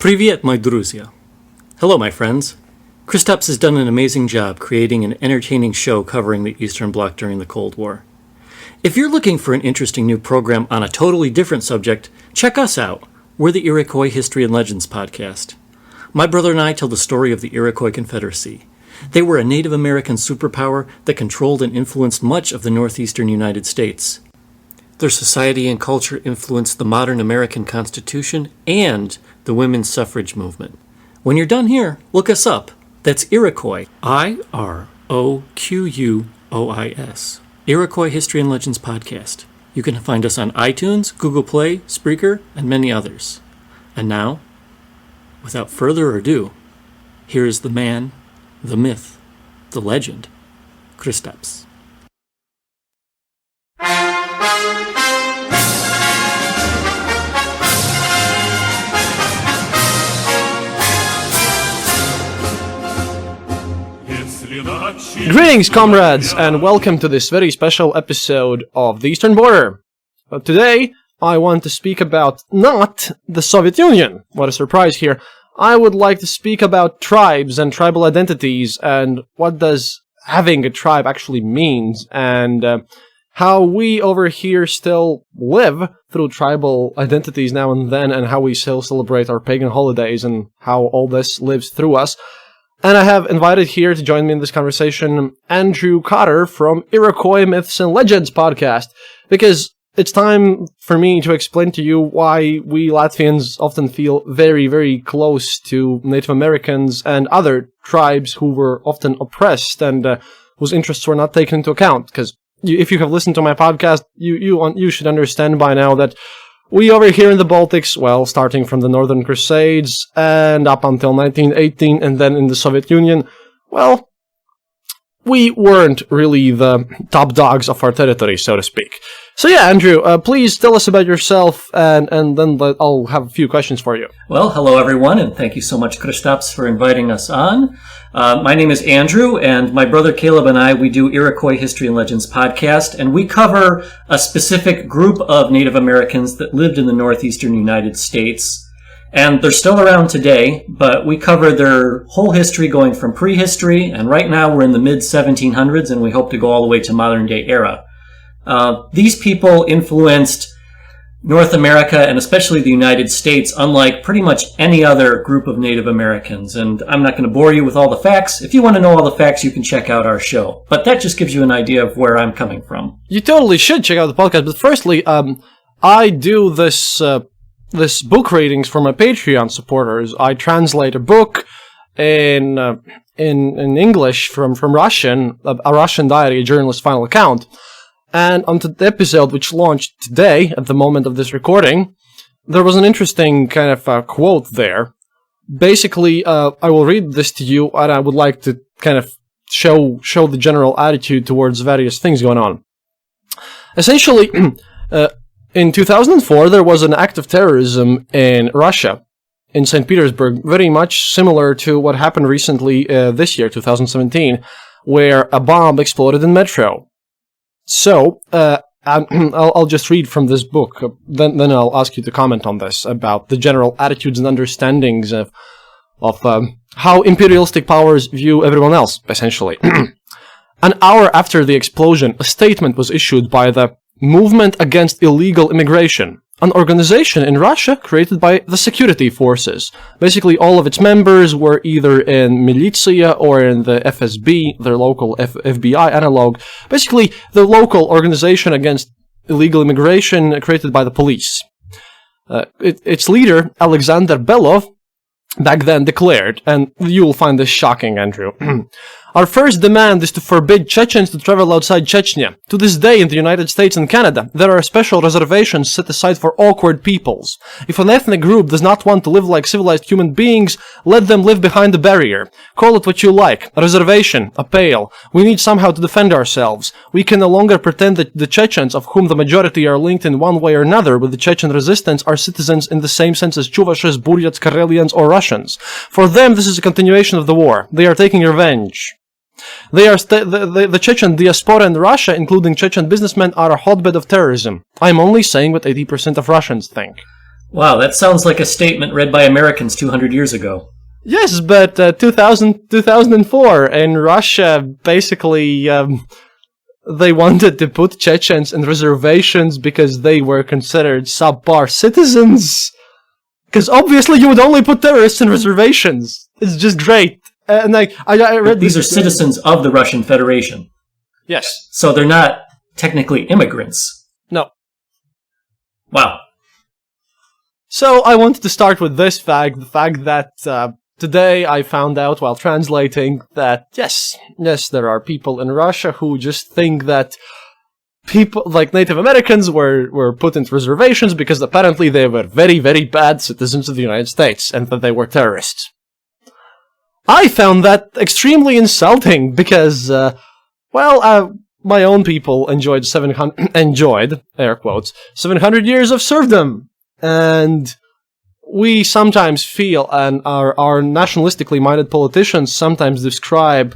Привет, my друзья. Hello, my friends. Kristaps has done an amazing job creating an entertaining show covering the Eastern Bloc during the Cold War. If you're looking for an interesting new program on a totally different subject, check us out. We're the Iroquois History and Legends podcast. My brother and I tell the story of the Iroquois Confederacy. They were a Native American superpower that controlled and influenced much of the northeastern United States. Their society and culture influenced the modern American Constitution and the women's suffrage movement. When you're done here, look us up. That's Iroquois, Iroquois, Iroquois History and Legends Podcast. You can find us on iTunes, Google Play, Spreaker, and many others. And now, without further ado, here is the man, the myth, the legend, Kristaps. Greetings, comrades, and welcome to this very special episode of the Eastern Border. But today, I want to speak about not the Soviet Union. What a surprise here. I would like to speak about tribes and tribal identities and what does having a tribe actually means and how we over here still live through tribal identities now and then and how we still celebrate our pagan holidays and how all this lives through us. And I have invited here to join me in this conversation Andrew Cotter from Iroquois Myths and Legends podcast, because it's time for me to explain to you why we Latvians often feel very, very close to Native Americans and other tribes who were often oppressed and whose interests were not taken into account. Because if you have listened to my podcast, you should understand by now that we over here in the Baltics, well, starting from the Northern Crusades and up until 1918 and then in the Soviet Union, well, we weren't really the top dogs of our territory, so to speak. So yeah, Andrew, please tell us about yourself and then I'll have a few questions for you. Well, hello everyone, and thank you so much, Kristaps, for inviting us on. My name is Andrew, and my brother Caleb and I, we do Iroquois History and Legends podcast, and we cover a specific group of Native Americans that lived in the northeastern United States. And they're still around today, but we cover their whole history going from prehistory, and right now we're in the mid-1700s, and we hope to go all the way to modern-day era. These people influenced North America, and especially the United States, unlike pretty much any other group of Native Americans. And I'm not going to bore you with all the facts. If you want to know all the facts, you can check out our show. But that just gives you an idea of where I'm coming from. You totally should check out the podcast, but firstly, I do this book ratings for my Patreon supporters. I translate a book in English from Russian, a Russian diary, a journalist's final account. And on the episode, which launched today, at the moment of this recording, there was an interesting kind of quote there. Basically, I will read this to you, and I would like to kind of show the general attitude towards various things going on. Essentially, in 2004, there was an act of terrorism in Russia, in St. Petersburg, very much similar to what happened recently this year, 2017, where a bomb exploded in metro. So, I'll just read from this book, then I'll ask you to comment on this, about the general attitudes and understandings of how imperialistic powers view everyone else, essentially. An hour after the explosion, a statement was issued by the Movement Against Illegal Immigration, an organization in Russia created by the security forces. Basically, all of its members were either in militia or in the FSB, their local FBI analog. Basically, the local organization against illegal immigration created by the police. Its leader, Alexander Belov, back then declared, and you will find this shocking, Andrew. Our first demand is to forbid Chechens to travel outside Chechnya. To this day, in the United States and Canada, there are special reservations set aside for awkward peoples. If an ethnic group does not want to live like civilized human beings, let them live behind the barrier. Call it what you like. A reservation, a pale. We need somehow to defend ourselves. We can no longer pretend that the Chechens, of whom the majority are linked in one way or another with the Chechen resistance, are citizens in the same sense as Chuvashes, Buryats, Karelians, or Russians. For them, this is a continuation of the war. They are taking revenge. The Chechen diaspora in Russia, including Chechen businessmen, are a hotbed of terrorism. I'm only saying what 80% of Russians think. Wow, that sounds like a statement read by Americans 200 years ago. Yes, but 2004 in Russia, basically, they wanted to put Chechens in reservations because they were considered subpar citizens. Because obviously you would only put terrorists in reservations. It's just great. And I read these are citizens of the Russian Federation. Yes. So they're not technically immigrants. No. Wow. So I wanted to start with this fact, the fact that today I found out while translating that yes, there are people in Russia who just think that people like Native Americans were put into reservations because apparently they were very, very bad citizens of the United States and that they were terrorists. I found that extremely insulting because, my own people enjoyed air quotes, 700 years of serfdom. And we sometimes feel, and our nationalistically minded politicians sometimes describe,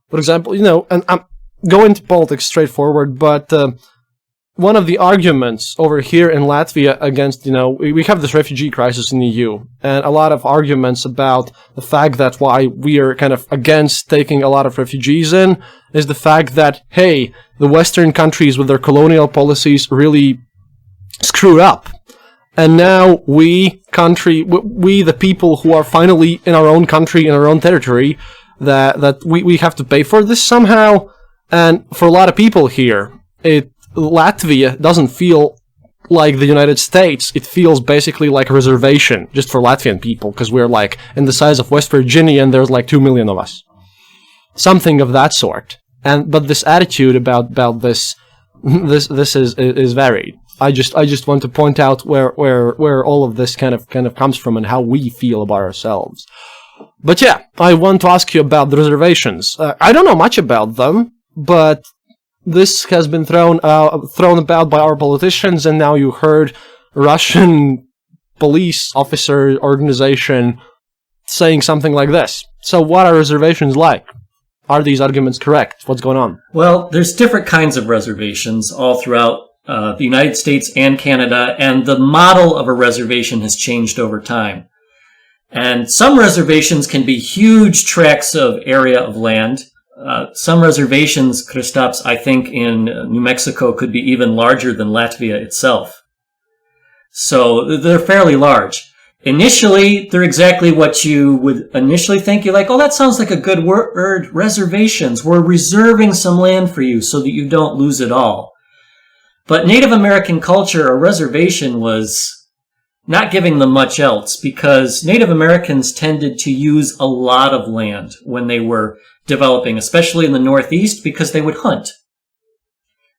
for example, and I'm going to politics straightforward, but one of the arguments over here in Latvia against, we have this refugee crisis in the EU, and a lot of arguments about the fact that why we are kind of against taking a lot of refugees in is the fact that, hey, the Western countries with their colonial policies really screwed up. And now we, the people who are finally in our own country, in our own territory, that we have to pay for this somehow. And for a lot of people here, Latvia doesn't feel like the United States. It feels basically like a reservation just for Latvian people, because we're like in the size of West Virginia and there's like 2 million of us. Something of that sort. But this attitude about this is varied. I just want to point out where all of this kind of comes from and how we feel about ourselves. But yeah, I want to ask you about the reservations. I don't know much about them, but this has been thrown about by our politicians, and now you heard Russian police officer organization saying something like this. So what are reservations like? Are these arguments correct? What's going on? Well, there's different kinds of reservations all throughout the United States and Canada, and the model of a reservation has changed over time. And some reservations can be huge tracts of area of land. Some reservations, Kristaps, I think in New Mexico could be even larger than Latvia itself. So they're fairly large. Initially, they're exactly what you would initially think. You're like, oh, that sounds like a good word, reservations. We're reserving some land for you so that you don't lose it all. But Native American culture, a reservation was not giving them much else, because Native Americans tended to use a lot of land when they were developing, especially in the Northeast, because they would hunt.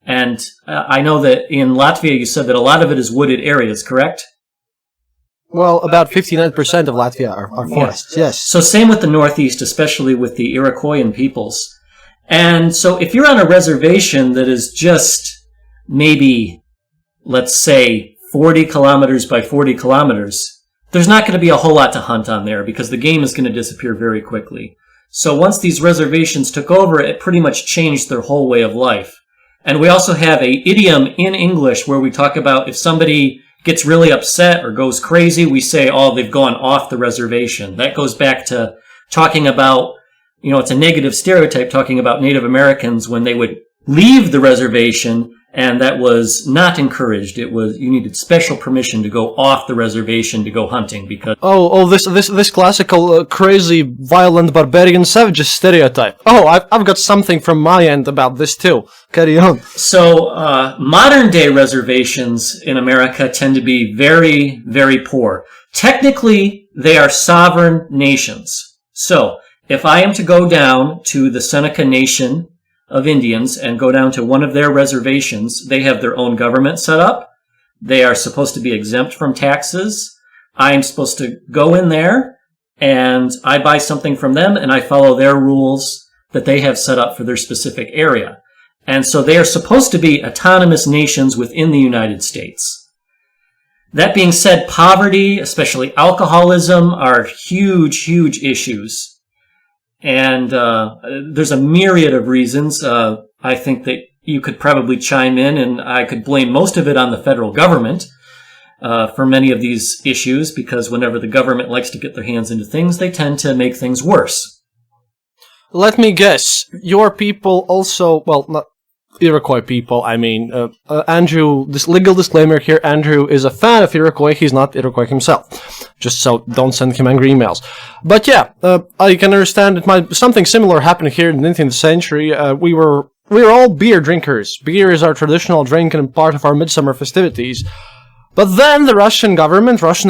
And I know that in Latvia you said that a lot of it is wooded areas, correct? Well, about 59% of Latvia are forests, yes. So same with the Northeast, especially with the Iroquois peoples. And so if you're on a reservation that is just maybe, let's say, 40 kilometers by 40 kilometers, there's not going to be a whole lot to hunt on there because the game is going to disappear very quickly. So once these reservations took over, it pretty much changed their whole way of life. And we also have an idiom in English where we talk about if somebody gets really upset or goes crazy, we say, oh, they've gone off the reservation. That goes back to talking about, it's a negative stereotype talking about Native Americans when they would leave the reservation, and that was not encouraged. It was, you needed special permission to go off the reservation to go hunting because... this classical, crazy, violent, barbarian, savages stereotype. Oh, I've got something from my end about this too. Carry on. So, modern day reservations in America tend to be very, very poor. Technically, they are sovereign nations. So, if I am to go down to the Seneca Nation of Indians and go down to one of their reservations, they have their own government set up. They are supposed to be exempt from taxes. I'm supposed to go in there and I buy something from them and I follow their rules that they have set up for their specific area. And so they are supposed to be autonomous nations within the United States. That being said, poverty, especially alcoholism, are huge, huge issues. And there's a myriad of reasons. I think that you could probably chime in, and I could blame most of it on the federal government. for many of these issues, because whenever the government likes to get their hands into things, they tend to make things worse. Let me guess. Your people also, well, not Iroquois people, I mean, Andrew, this legal disclaimer here, Andrew is a fan of Iroquois, he's not Iroquois himself. Just so don't send him angry emails. But yeah, I can understand something similar happened here in the 19th century. We were all beer drinkers. Beer is our traditional drink and part of our midsummer festivities. But then the Russian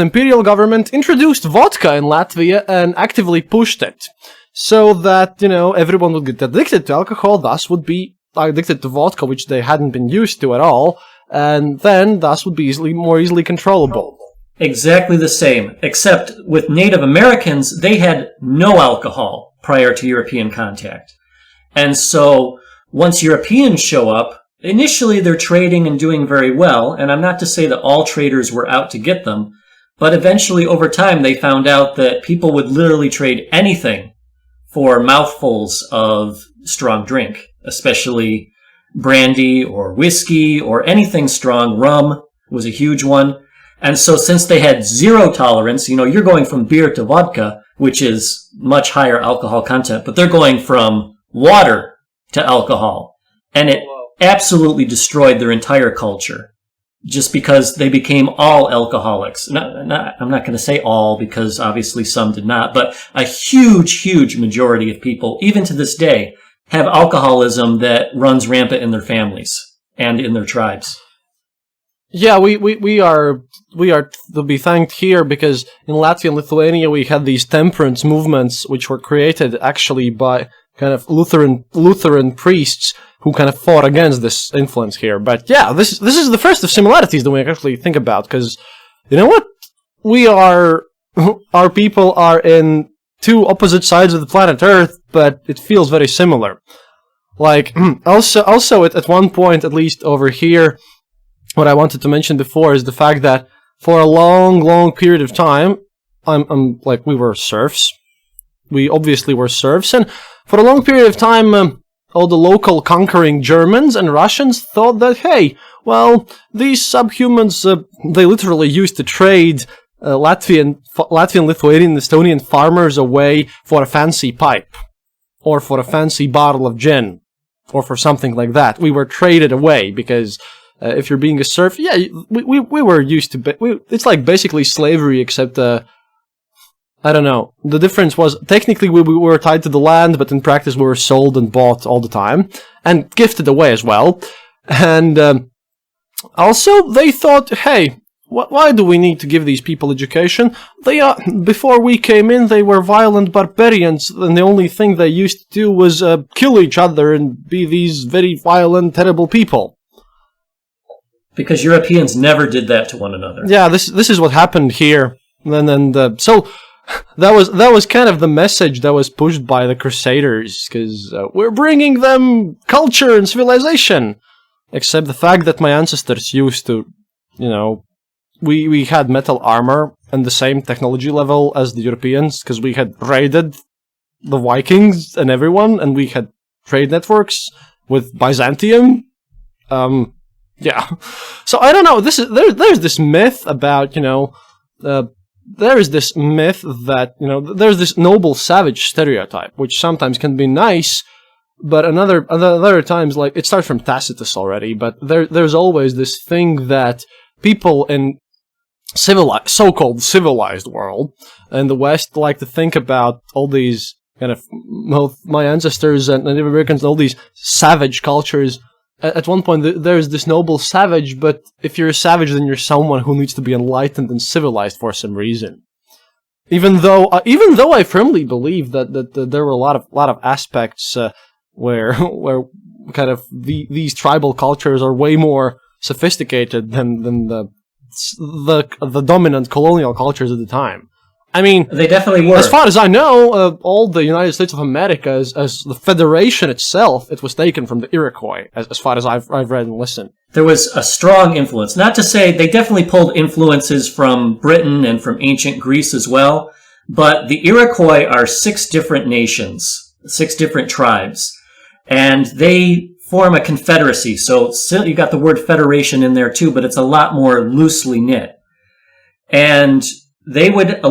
imperial government, introduced vodka in Latvia and actively pushed it. So that, everyone would get addicted to alcohol, thus would be addicted to vodka, which they hadn't been used to at all, and then thus would be more easily controllable. Exactly the same, except with Native Americans, they had no alcohol prior to European contact. And so once Europeans show up, initially they're trading and doing very well, and I'm not to say that all traders were out to get them, but eventually over time they found out that people would literally trade anything for mouthfuls of strong drink, especially brandy or whiskey or anything strong. Rum was a huge one. And so since they had zero tolerance, you're going from beer to vodka, which is much higher alcohol content, but they're going from water to alcohol. And it absolutely destroyed their entire culture just because they became all alcoholics. I'm not going to say all because obviously some did not, but a huge, huge majority of people, even to this day, have alcoholism that runs rampant in their families and in their tribes. Yeah, we are to be thanked here because in Latvia and Lithuania we had these temperance movements which were created actually by kind of Lutheran priests who kind of fought against this influence here. But yeah, this is the first of similarities that we actually think about, because you know what? Our people are in two opposite sides of the planet Earth, but it feels very similar. Like, also at one point, at least over here, what I wanted to mention before is the fact that for a long period of time, we were serfs. We obviously were serfs, and for a long period of time, all the local conquering Germans and Russians thought that, hey, well, these subhumans, they literally used to trade Latvian, Lithuanian, Estonian farmers away for a fancy pipe, or for a fancy bottle of gin, or for something like that. We were traded away because if you're being a serf, yeah, we were used to. It's like basically slavery, except I don't know. The difference was technically we were tied to the land, but in practice we were sold and bought all the time and gifted away as well. And also they thought, hey, why do we need to give these people education? Before we came in, they were violent barbarians, and the only thing they used to do was kill each other and be these very violent, terrible people. Because Europeans never did that to one another. Yeah, this is what happened here, and so that was kind of the message that was pushed by the Crusaders, because we're bringing them culture and civilization. Except the fact that my ancestors used to, we had metal armor and the same technology level as the Europeans, because we had raided the Vikings and everyone, and we had trade networks with Byzantium. Yeah. So I don't know. There's this myth about, there is this myth that, there's this noble savage stereotype, which sometimes can be nice, but other times, like, it starts from Tacitus already, but there's always this thing that people in so-called civilized world in the West like to think about all these kind of, my ancestors and Native Americans, all these savage cultures. At one point, there's this noble savage, but if you're a savage, then you're someone who needs to be enlightened and civilized for some reason. Even though I firmly believe that there were a lot of aspects where kind of these tribal cultures are way more sophisticated than the dominant colonial cultures at the time. I mean, they definitely were. As far as I know, all the United States of America, as the Federation itself, it was taken from the Iroquois, as far as I've read and listened. There was a strong influence. Not to say they definitely pulled influences from Britain and from ancient Greece as well, but the Iroquois are 6 different nations, 6 different tribes, and they form a confederacy. So you got the word federation in there too, but it's a lot more loosely knit. And they would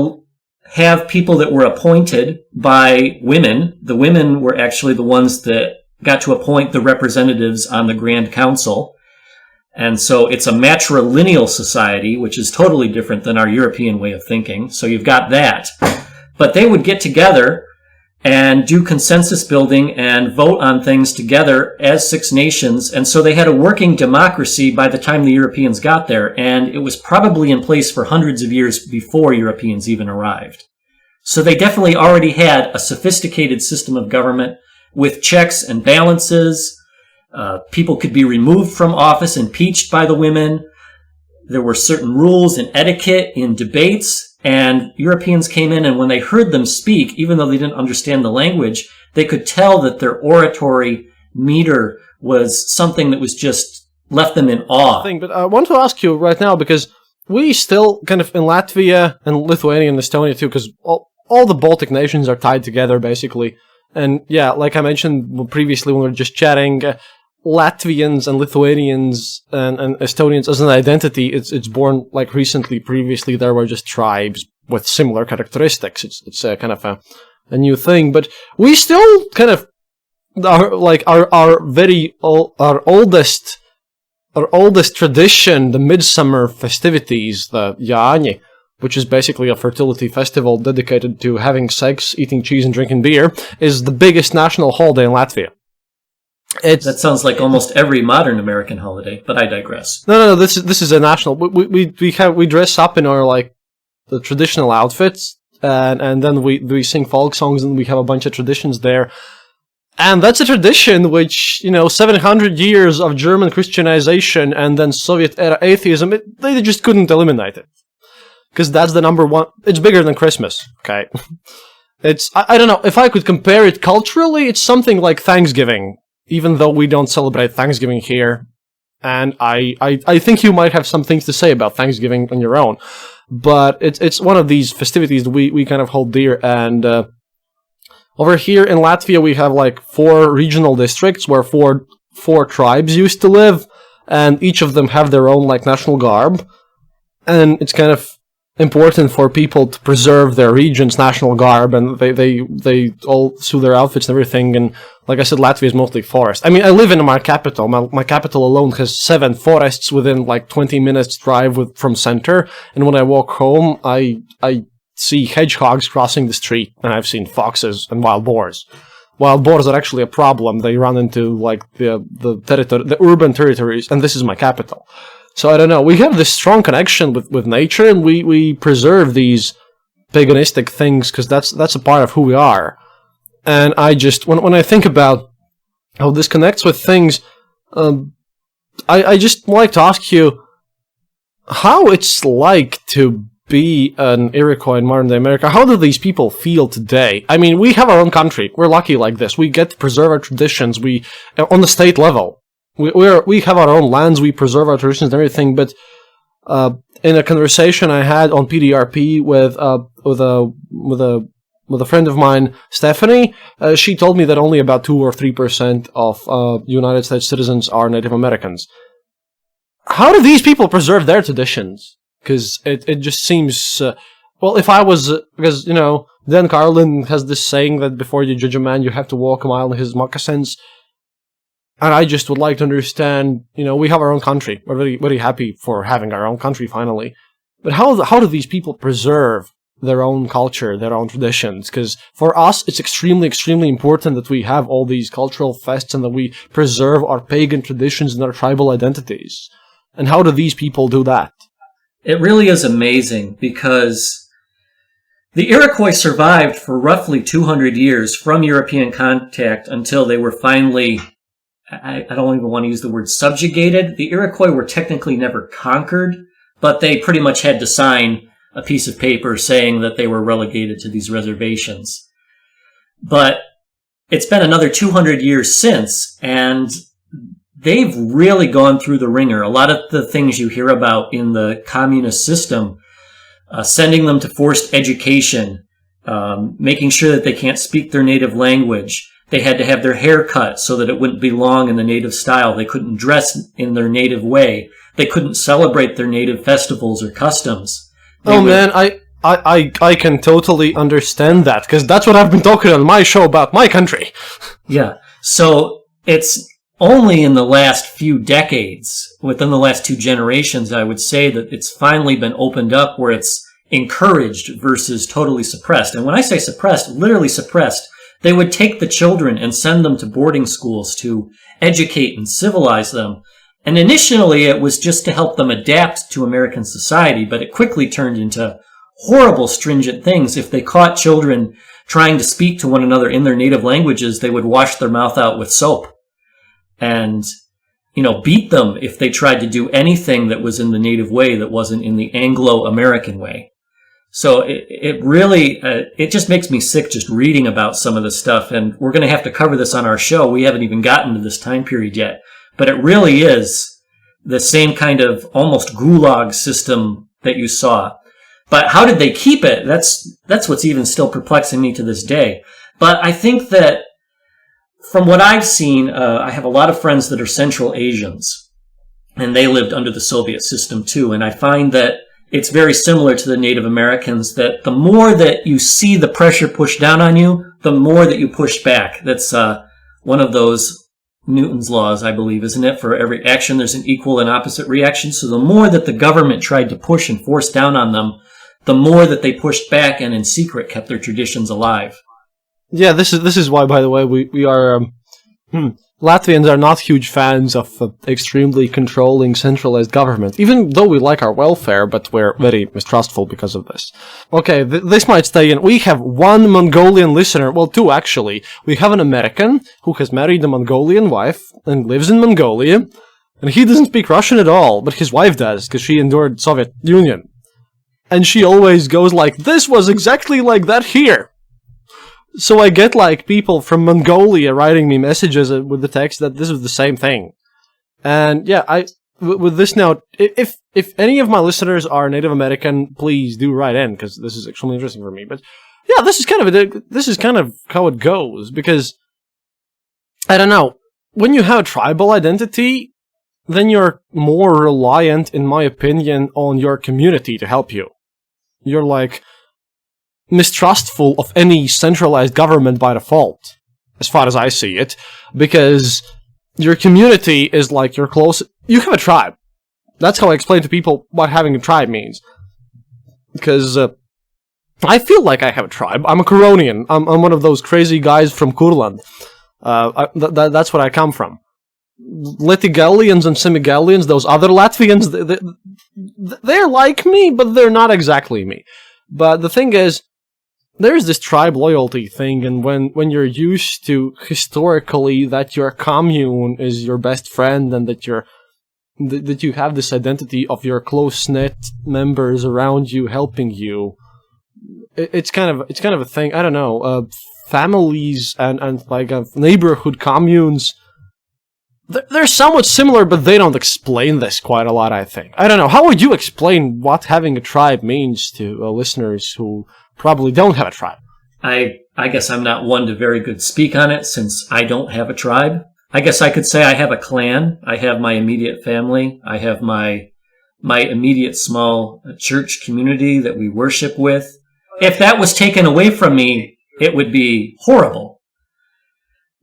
have people that were appointed by women. The women were actually the ones that got to appoint the representatives on the Grand Council. And so it's a matrilineal society, which is totally different than our European way of thinking. So you've got that. But they would get together and do consensus building and vote on things together as 6 nations. And so they had a working democracy by the time the Europeans got there. And it was probably in place for hundreds of years before Europeans even arrived. So they definitely already had a sophisticated system of government with checks and balances. People could be removed from office, impeached by the women. There were certain rules and etiquette in debates. And Europeans came in, and when they heard them speak, even though they didn't understand the language, they could tell that their oratory meter was something that was just left them in awe. But I want to ask you right now, because we still kind of in Latvia and Lithuania and Estonia too, because all the Baltic nations are tied together basically. And yeah, like I mentioned previously when we were just chatting, Latvians and Lithuanians and Estonians as an identity, it's born like recently. Previously, there were just tribes with similar characteristics. It's a kind of a new thing, but we still kind of our oldest tradition, the midsummer festivities, the Jāņi, which is basically a fertility festival dedicated to having sex, eating cheese, and drinking beer, is the biggest national holiday in Latvia. That sounds like almost every modern American holiday, but I digress. No. This is a national. We dress up in our the traditional outfits, and then we sing folk songs, and we have a bunch of traditions there. And that's a tradition which 700 years of German Christianization and then Soviet era atheism, they just couldn't eliminate it, because that's the number one. It's bigger than Christmas. Okay, I don't know if I could compare it culturally. It's something like Thanksgiving. Even though we don't celebrate Thanksgiving here, and I think you might have some things to say about Thanksgiving on your own, but it's one of these festivities that we kind of hold dear. And over here in Latvia, we have 4 regional districts where four tribes used to live, and each of them have their own national garb, and it's kind of important for people to preserve their region's national garb, and they all sew their outfits and everything. And like I said, Latvia is mostly forest. I mean, I live in my capital. My capital alone has 7 forests within 20 minutes drive from center. And when I walk home, I see hedgehogs crossing the street, and I've seen foxes and wild boars. Wild boars are actually a problem. They run into the urban territories, and this is my capital. So I don't know. We have this strong connection with nature, and we preserve these paganistic things because that's a part of who we are. And I just when I think about how this connects with things, I just like to ask you how it's like to be an Iroquois in modern day America. How do these people feel today? I mean, we have our own country. We're lucky like this. We get to preserve our traditions. We on the state level. We have our own lands, we preserve our traditions and everything, but in a conversation I had on PDRP with a friend of mine, Stephanie, she told me that only about 2 or 3% of United States citizens are Native Americans. How do these people preserve their traditions? Because it just seems, if I was, because, Dan Carlin has this saying that before you judge a man, you have to walk a mile in his moccasins. And I just would like to understand, we have our own country. We're very, very happy for having our own country finally. But how do these people preserve their own culture, their own traditions? Because for us, it's extremely, extremely important that we have all these cultural fests and that we preserve our pagan traditions and our tribal identities. And how do these people do that? It really is amazing because the Iroquois survived for roughly 200 years from European contact until they were finally... I don't even want to use the word subjugated. The Iroquois were technically never conquered, but they pretty much had to sign a piece of paper saying that they were relegated to these reservations. But it's been another 200 years since, and they've really gone through the ringer. A lot of the things you hear about in the communist system, sending them to forced education, making sure that they can't speak their native language. They had to have their hair cut so that it wouldn't be long in the native style. They couldn't dress in their native way. They couldn't celebrate their native festivals or customs. Man, I can totally understand that, because that's what I've been talking on my show about my country. Yeah. So it's only in the last few decades, within the last 2 generations, I would say that it's finally been opened up where it's encouraged versus totally suppressed. And when I say suppressed, literally suppressed, they would take the children and send them to boarding schools to educate and civilize them. And initially it was just to help them adapt to American society, but it quickly turned into horrible, stringent things. If they caught children trying to speak to one another in their native languages, they would wash their mouth out with soap and, beat them if they tried to do anything that was in the native way that wasn't in the Anglo-American way. So it really, it just makes me sick just reading about some of this stuff. And we're going to have to cover this on our show. We haven't even gotten to this time period yet. But it really is the same kind of almost gulag system that you saw. But how did they keep it? That's what's even still perplexing me to this day. But I think that from what I've seen, I have a lot of friends that are Central Asians, and they lived under the Soviet system too. And I find that it's very similar to the Native Americans, that the more that you see the pressure pushed down on you, the more that you push back. That's one of those Newton's laws, I believe, isn't it? For every action, there's an equal and opposite reaction. So the more that the government tried to push and force down on them, the more that they pushed back and in secret kept their traditions alive. Yeah, this is why, by the way, we are Latvians are not huge fans of extremely controlling centralized government, even though we like our welfare, but we're very mistrustful because of this. Okay, this might stay in. We have one Mongolian listener, well, 2 actually. We have an American who has married a Mongolian wife and lives in Mongolia, and he doesn't speak Russian at all, but his wife does, because she endured Soviet Union. And she always goes like, this was exactly like that here. So I get people from Mongolia writing me messages with the text that this is the same thing. And yeah, with this now, if any of my listeners are Native American, please do write in, because this is extremely interesting for me. But yeah, this is kind of how it goes, because I don't know, when you have a tribal identity, then you're more reliant, in my opinion, on your community to help you. You're mistrustful of any centralized government by default, as far as I see it, because your community is your close... You have a tribe. That's how I explain to people what having a tribe means. Because I feel like I have a tribe. I'm a Curonian. I'm one of those crazy guys from Kurland. That's where I come from. Latgalians and Semigalians, those other Latvians, they're like me, but they're not exactly me. But the thing is, there's this tribe loyalty thing, and when you're used to historically that your commune is your best friend and that you have this identity of your close-knit members around you helping you, it's kind of a thing. I don't know. Families and neighborhood communes, they're somewhat similar, but they don't explain this quite a lot, I think. I don't know. How would you explain what having a tribe means to listeners who probably don't have a tribe? I guess I'm not one to very good speak on it, since I don't have a tribe. I guess I could say I have a clan. I have my immediate family. I have my immediate small church community that we worship with. If that was taken away from me, it would be horrible.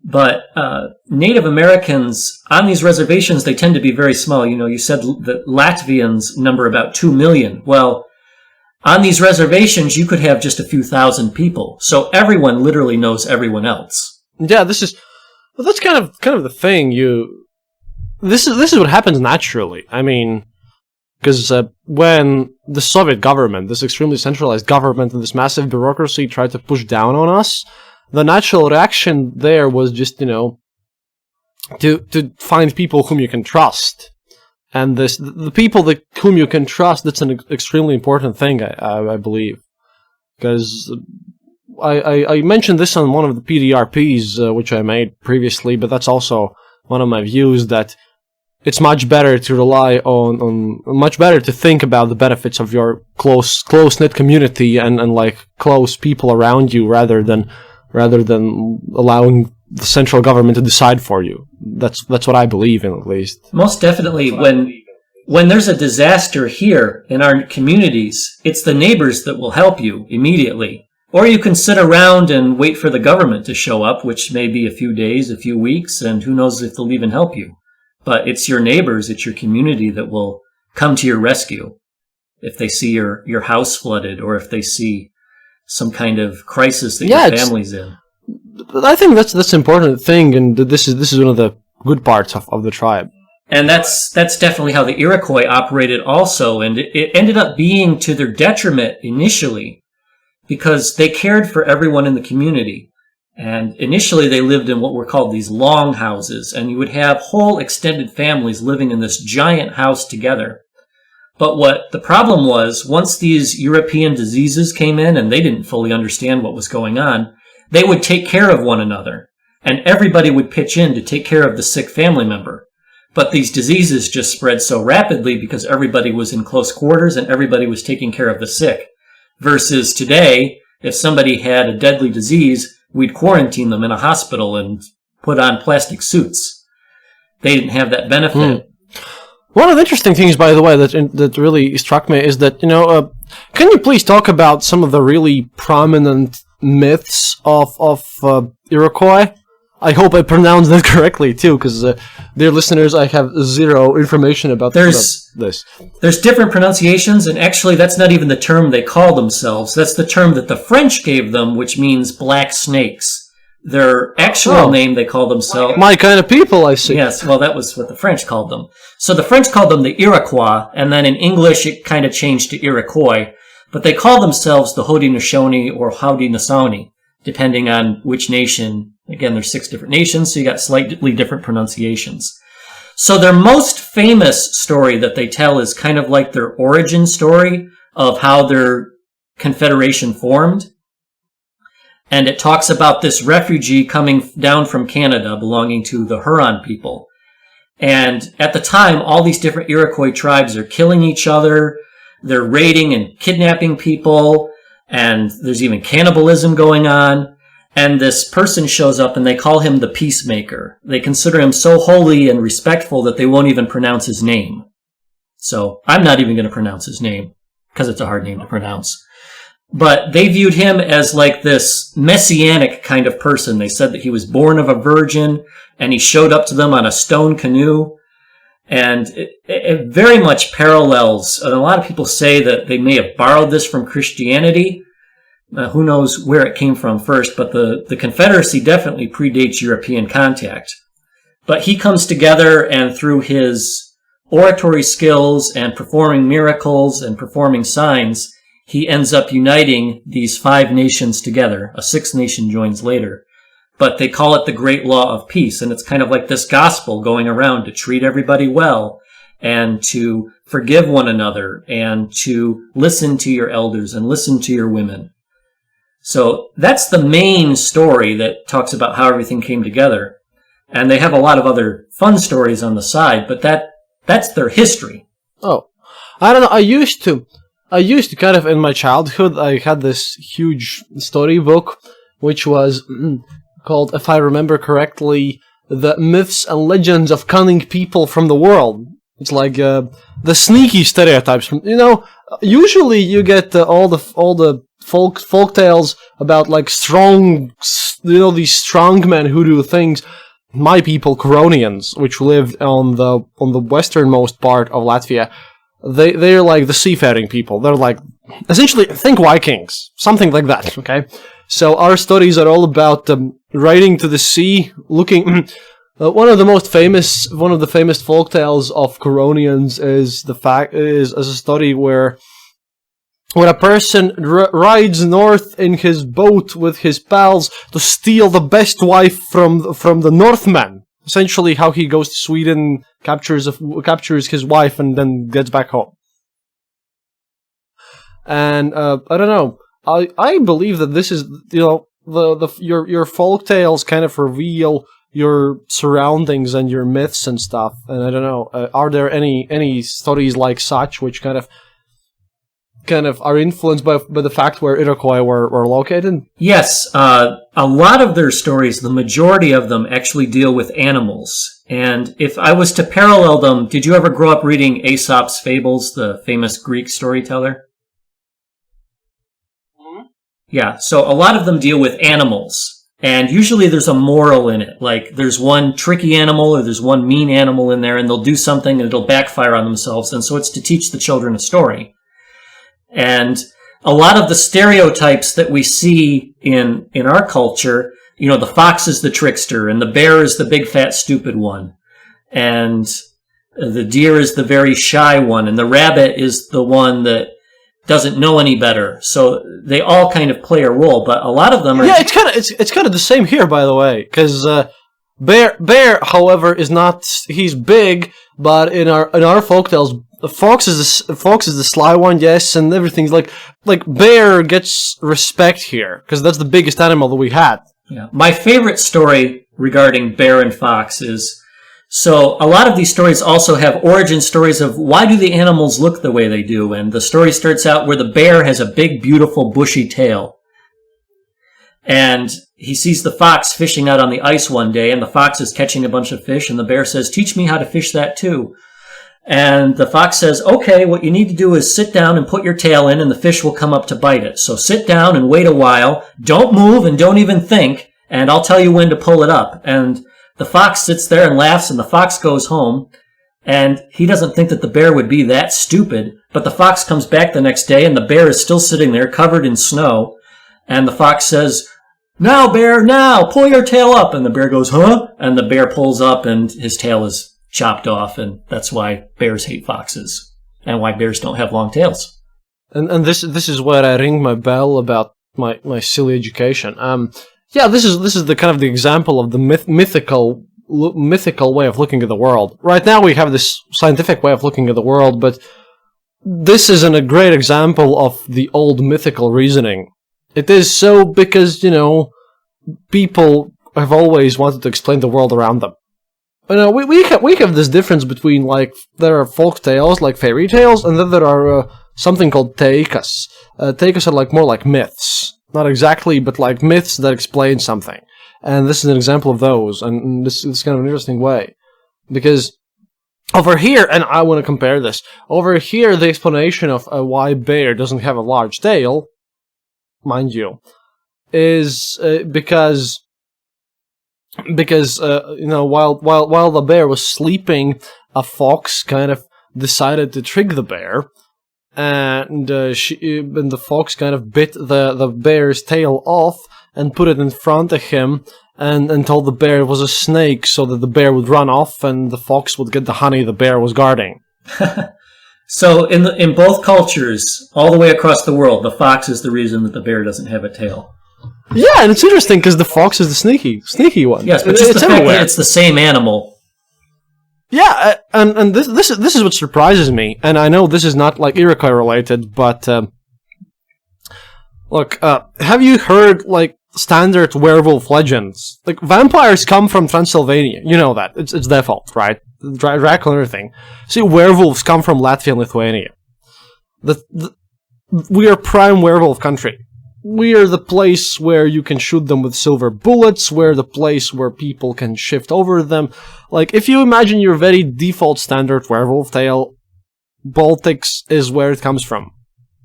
But Native Americans on these reservations, they tend to be very small. You said that Latvians number about 2 million. Well, on these reservations, you could have just a few thousand people. So everyone literally knows everyone else. Yeah, that's kind of the thing. This is what happens naturally. I mean, because when the Soviet government, this extremely centralized government and this massive bureaucracy tried to push down on us, the natural reaction there was just, to find people whom you can trust. And the people whom you can trust, that's an extremely important thing, I believe. Because I mentioned this on one of the PDRPs, which I made previously, but that's also one of my views, that it's much better to rely on much better to think about the benefits of your close-knit community and close people around you rather than allowing the central government to decide for you. That's what I believe in, at least. Most definitely, when when there's a disaster here in our communities, it's the neighbors that will help you immediately. Or you can sit around and wait for the government to show up, which may be a few days, a few weeks, and who knows if they'll even help you. But it's your neighbors, it's your community that will come to your rescue if they see your house flooded or if they see some kind of crisis that your family's in. But I think that's an important thing, and this is one of the good parts of the tribe. And that's definitely how the Iroquois operated also, and it ended up being to their detriment initially because they cared for everyone in the community. And initially they lived in what were called these long houses, and you would have whole extended families living in this giant house together. But what the problem was, once these European diseases came in and they didn't fully understand what was going on, they would take care of one another, and everybody would pitch in to take care of the sick family member. But these diseases just spread so rapidly because everybody was in close quarters and everybody was taking care of the sick. Versus today, if somebody had a deadly disease, we'd quarantine them in a hospital and put on plastic suits. They didn't have that benefit. One of the interesting things, by the way, that really struck me is that, can you please talk about some of the really prominent myths of Iroquois? I hope I pronounced that correctly, too, because, dear listeners, I have zero information about this. There's different pronunciations, and actually that's not even the term they call themselves. That's the term that the French gave them, which means black snakes. Their actual name they call themselves... My kind of people, I see. Yes, well, that was what the French called them. So the French called them the Iroquois, and then in English it kind of changed to Iroquois. But they call themselves the Haudenosaunee or Haudenosaunee, depending on which nation. Again, there's 6 different nations, so you got slightly different pronunciations. So their most famous story that they tell is kind of like their origin story of how their confederation formed. And it talks about this refugee coming down from Canada belonging to the Huron people. And at the time, all these different Iroquois tribes are killing each other. They're raiding and kidnapping people. And there's even cannibalism going on. And this person shows up and they call him the peacemaker. They consider him so holy and respectful that they won't even pronounce his name. So I'm not even going to pronounce his name because it's a hard name to pronounce. But they viewed him as like this messianic kind of person. They said that he was born of a virgin and he showed up to them on a stone canoe. And it very much parallels, and a lot of people say that they may have borrowed this from Christianity. Who knows where it came from first, but the Confederacy definitely predates European contact. But he comes together, and through his oratory skills and performing miracles and performing signs, he ends up uniting these 5 nations together. A 6th nation joins later. But they call it the Great Law of Peace, and it's kind of like this gospel going around to treat everybody well and to forgive one another and to listen to your elders and listen to your women. So that's the main story that talks about how everything came together. And they have a lot of other fun stories on the side, but that's their history. Oh, I don't know. I used to kind of, in my childhood, I had this huge storybook, which was called, if I remember correctly, The Myths and Legends of Cunning People from the World. It's like the sneaky stereotypes. Usually you get all the folk tales about like strong, these strong men who do things. My people, Curonians, which lived on the westernmost part of Latvia, they're like the seafaring people. They're like, essentially, think Vikings, something like that. Okay, so our stories are all about riding to the sea, looking. One of the famous folk tales of Curonians is a story where a person rides north in his boat with his pals to steal the best wife from the Northmen. Essentially, how he goes to Sweden, captures his wife, and then gets back home. And I don't know. I believe that this is your folk tales kind of reveal your surroundings and your myths and stuff. And I don't know. Are there any stories like such which kind of are influenced by the fact where Iroquois were located? Yes, a lot of their stories, the majority of them, actually deal with animals And if I was to parallel them, did you ever grow up reading Aesop's Fables, the famous Greek storyteller? Yeah, so a lot of them deal with animals. And usually there's a moral in it. Like there's one tricky animal or there's one mean animal in there and they'll do something and it'll backfire on themselves. And so it's to teach the children a story. And a lot of the stereotypes that we see in our culture, you know, the fox is the trickster and the bear is the big fat stupid one. And the deer is the very shy one and the rabbit is the one that doesn't know any better. So they all kind of play a role, but a lot of them are... Yeah, it's kind of the same here, by the way, because bear, however, is not... He's big, but in our folktales, the fox is the sly one, yes, and everything's like bear gets respect here, because that's the biggest animal that we had. Yeah. My favorite story regarding bear and fox is... So a lot of these stories also have origin stories of why do the animals look the way they do. And the story starts out where the bear has a big, beautiful, bushy tail. And he sees the fox fishing out on the ice one day, and the fox is catching a bunch of fish, and the bear says, "Teach me how to fish that too." And the fox says, "Okay, what you need to do is sit down and put your tail in, and the fish will come up to bite it. So sit down and wait a while. Don't move and don't even think, and I'll tell you when to pull it up." And the fox sits there and laughs, and the fox goes home, and he doesn't think that the bear would be that stupid, but the fox comes back the next day, and the bear is still sitting there covered in snow, and the fox says, "Now, bear, now, pull your tail up," and the bear goes, "Huh?" And the bear pulls up, and his tail is chopped off, and that's why bears hate foxes, and why bears don't have long tails. And this is where I ring my bell about my silly education. Yeah, this is the kind of the example of the mythical way of looking at the world. Right now we have this scientific way of looking at the world, but this isn't a great example of the old mythical reasoning. It is so because, you know, people have always wanted to explain the world around them. You know, we have this difference between, like, there are folk tales, like fairy tales, and then there are something called teikas. Teikas are like more like myths. Not exactly, but like myths that explain something. And this is an example of those, and this is kind of an interesting way. Because over here, and I want to compare this, over here the explanation of why bear doesn't have a large tail, mind you, is because you know, while the bear was sleeping, a fox kind of decided to trick the bear, and the fox kind of bit the bear's tail off and put it in front of him and told the bear it was a snake so that the bear would run off and the fox would get the honey the bear was guarding. So in both cultures, all the way across the world, the fox is the reason that the bear doesn't have a tail. Yeah, and it's interesting because the fox is the sneaky one. Yes, but just the fact that it's the same animal. Yeah, and this is what surprises me, and I know this is not like Iroquois related, but look, have you heard like standard werewolf legends? Like vampires come from Transylvania, you know that it's default, right? Dracula and everything. See, werewolves come from Latvia and Lithuania. We are prime werewolf country. We are the place where you can shoot them with silver bullets, we're the place where people can shift over them. Like, if you imagine your very default standard werewolf tale, Baltics is where it comes from.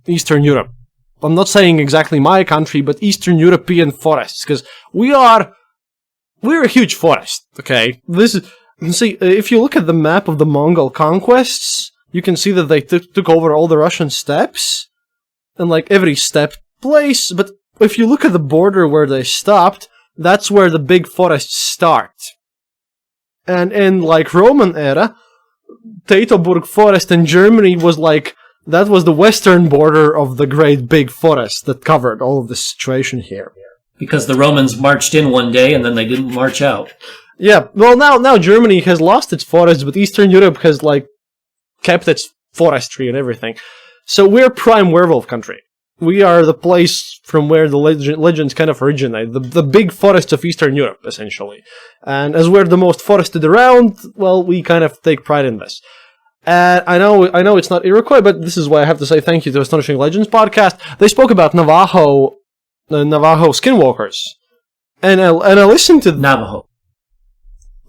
Eastern Europe. I'm not saying exactly my country, but Eastern European forests, because we're a huge forest, okay? See, if you look at the map of the Mongol conquests, you can see that they took over all the Russian steppes, and like every steppe place, but if you look at the border where they stopped, that's where the big forests start. And in like Roman era, Teutoburg forest in Germany was like, that was the western border of the great big forest that covered all of the situation here. Because the Romans marched in one day and then they didn't march out. Yeah, well now Germany has lost its forests, but Eastern Europe has like kept its forestry and everything. So we're prime werewolf country. We are the place from where the legends kind of originate, the big forests of Eastern Europe, essentially. And as we're the most forested around, well, we kind of take pride in this. I know it's not Iroquois, but this is why I have to say thank you to Astonishing Legends podcast. They spoke about Navajo skinwalkers. And I listened to... Navajo.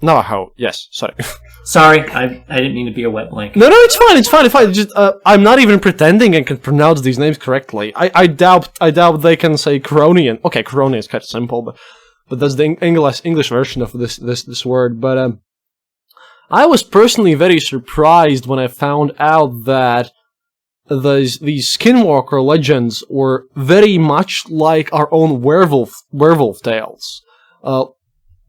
Navajo, yes, sorry. Sorry, I didn't mean to be a wet blanket. No, it's fine. Just, I'm not even pretending I can pronounce these names correctly. I doubt they can say Coronian. Okay, Coronian is kind of simple, but that's the English version of this word. But I was personally very surprised when I found out that these skinwalker legends were very much like our own werewolf tales.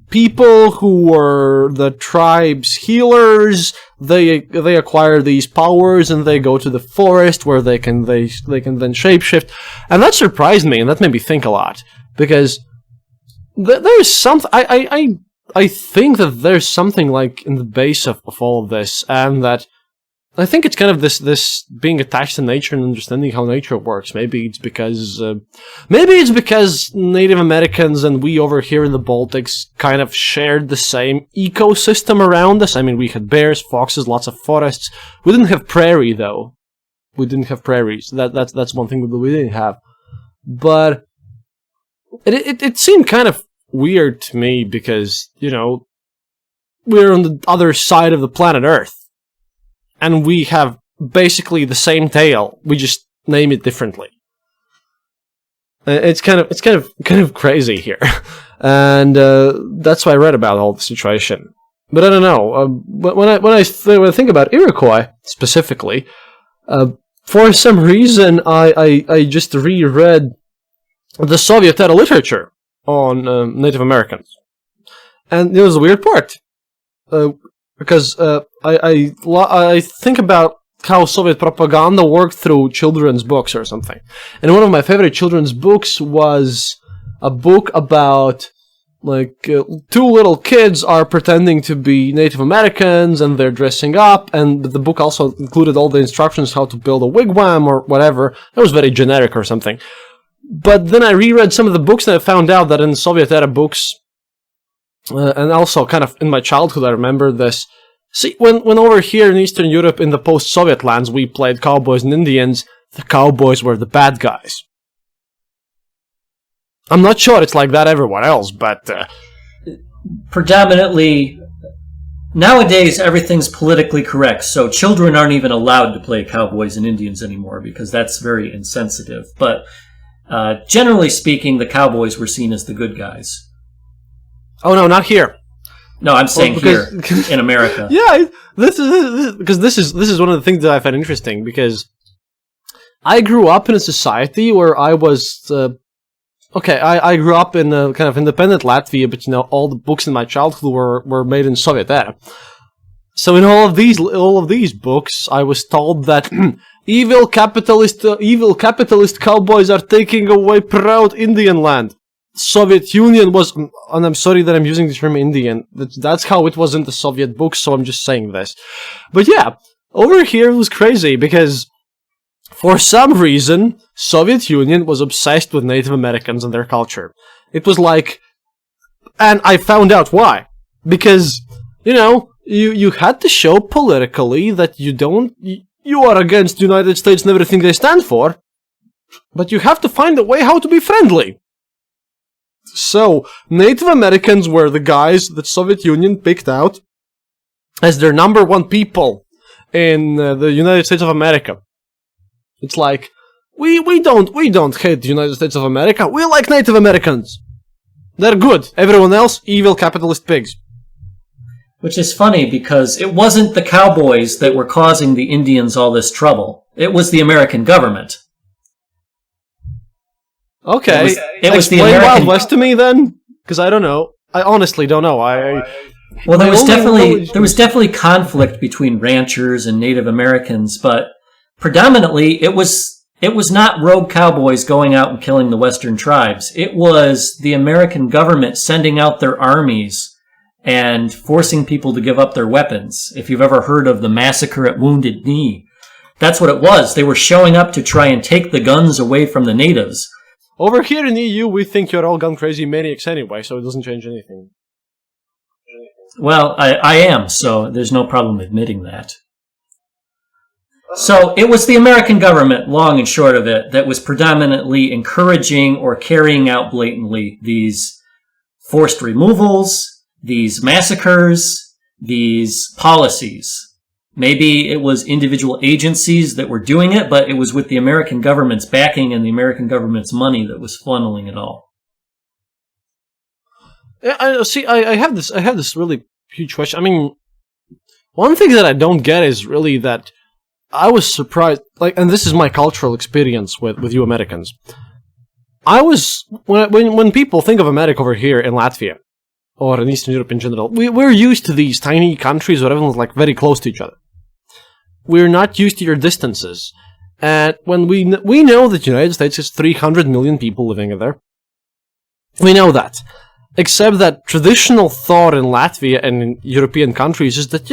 People who were the tribe's healers, they acquire these powers and they go to the forest where they can then shapeshift, and that surprised me and that made me think a lot, because there's something I think that there's something like in the base of all of this, and that I think it's kind of this being attached to nature and understanding how nature works. Maybe it's because Native Americans and we over here in the Baltics kind of shared the same ecosystem around us. I mean, we had bears, foxes, lots of forests. We didn't have prairie though. We didn't have prairies. That's one thing that we didn't have. But it seemed kind of weird to me because, you know, we're on the other side of the planet Earth. And we have basically the same tale. We just name it differently. It's kind of crazy here, and that's why I read about the whole situation. But I don't know. When I think about Iroquois specifically, for some reason I just reread the Soviet era literature on Native Americans, and there was a weird part. Because I think about how Soviet propaganda worked through children's books or something. And one of my favorite children's books was a book about, two little kids are pretending to be Native Americans and they're dressing up, and the book also included all the instructions how to build a wigwam or whatever. It was very generic or something. But then I reread some of the books and I found out that in Soviet era books, and also kind of in my childhood I remember this. See, when over here in Eastern Europe in the post-Soviet lands we played cowboys and Indians, the cowboys were the bad guys. I'm not sure it's like that everywhere else, but... Predominantly, nowadays everything's politically correct, so children aren't even allowed to play cowboys and Indians anymore because that's very insensitive. But generally speaking, the cowboys were seen as the good guys. Oh no, not here. No, I'm saying here in America. Yeah, this is one of the things that I find interesting, because I grew up in a society where I was I grew up in a kind of independent Latvia, but you know all the books in my childhood were made in Soviet era. So in all of these books, I was told that evil capitalist cowboys are taking away proud Indian land. Soviet Union was, and I'm sorry that I'm using the term Indian, that's how it was in the Soviet books, so I'm just saying this. But yeah, over here it was crazy, because for some reason, Soviet Union was obsessed with Native Americans and their culture. It was like, and I found out why. Because, you know, you had to show politically that you are against the United States and everything they stand for, but you have to find a way how to be friendly. So, Native Americans were the guys that Soviet Union picked out as their number one people in the United States of America. It's like, we don't hate the United States of America, we like Native Americans. They're good. Everyone else, evil capitalist pigs. Which is funny, because it wasn't the cowboys that were causing the Indians all this trouble. It was the American government. Okay, it was explain the American Wild West to me then, because I don't know. I honestly don't know. Well, there was definitely conflict between ranchers and Native Americans, but predominantly it was not rogue cowboys going out and killing the Western tribes. It was the American government sending out their armies and forcing people to give up their weapons. If you've ever heard of the massacre at Wounded Knee, that's what it was. They were showing up to try and take the guns away from the natives. Over here in EU, we think you're all gun crazy maniacs anyway, so it doesn't change anything. Well, I am, so there's no problem admitting that. So it was the American government, long and short of it, that was predominantly encouraging or carrying out blatantly these forced removals, these massacres, these policies. Maybe it was individual agencies that were doing it, but it was with the American government's backing and the American government's money that was funneling it all. I have this really huge question. I mean, one thing that I don't get is really that I was surprised, and this is my cultural experience with you Americans. I was, when people think of America over here in Latvia, or in Eastern Europe in general, we're used to these tiny countries where everyone's very close to each other. We're not used to your distances. And when we know that the United States has 300 million people living in there. We know that. Except that traditional thought in Latvia and in European countries is that,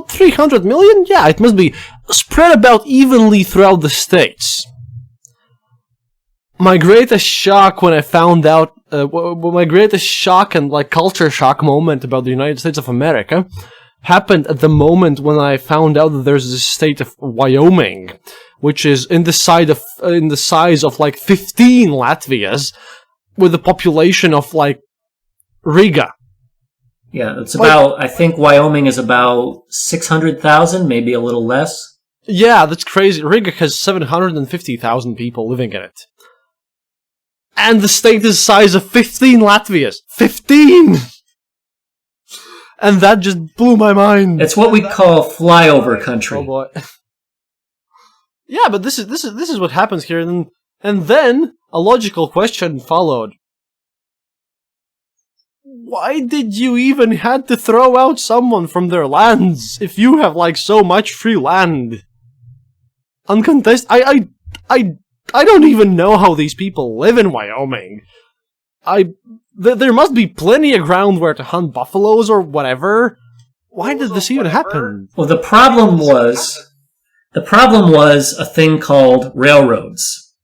300 million? Yeah, it must be spread about evenly throughout the states. My greatest shock when I found out, my greatest shock and culture shock moment about the United States of America happened at the moment when I found out that there's this state of Wyoming, which is in the size of 15 Latvias, with a population of Riga. Yeah, it's about, I think Wyoming is about 600,000, maybe a little less. Yeah, that's crazy. Riga has 750,000 people living in it. And the state is the size of 15 Latvias. 15! And that just blew my mind. It's what we call flyover country. Oh boy. Yeah, but this is what happens here, and then a logical question followed. Why did you even had to throw out someone from their lands if you have so much free land? Uncontested. I don't even know how these people live in Wyoming. There must be plenty of ground where to hunt buffaloes or whatever. Why did this even happen? Well, the problem was a thing called railroads.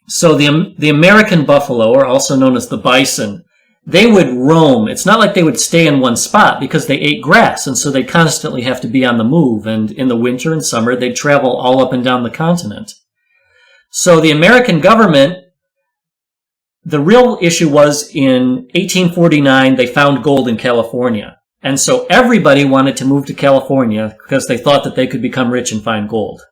So the American buffalo, or also known as the bison, they would roam. It's not like they would stay in one spot because they ate grass, and so they'd constantly have to be on the move. And in the winter and summer, they'd travel all up and down the continent. So the American government, the real issue was in 1849, they found gold in California. And so everybody wanted to move to California because they thought that they could become rich and find gold.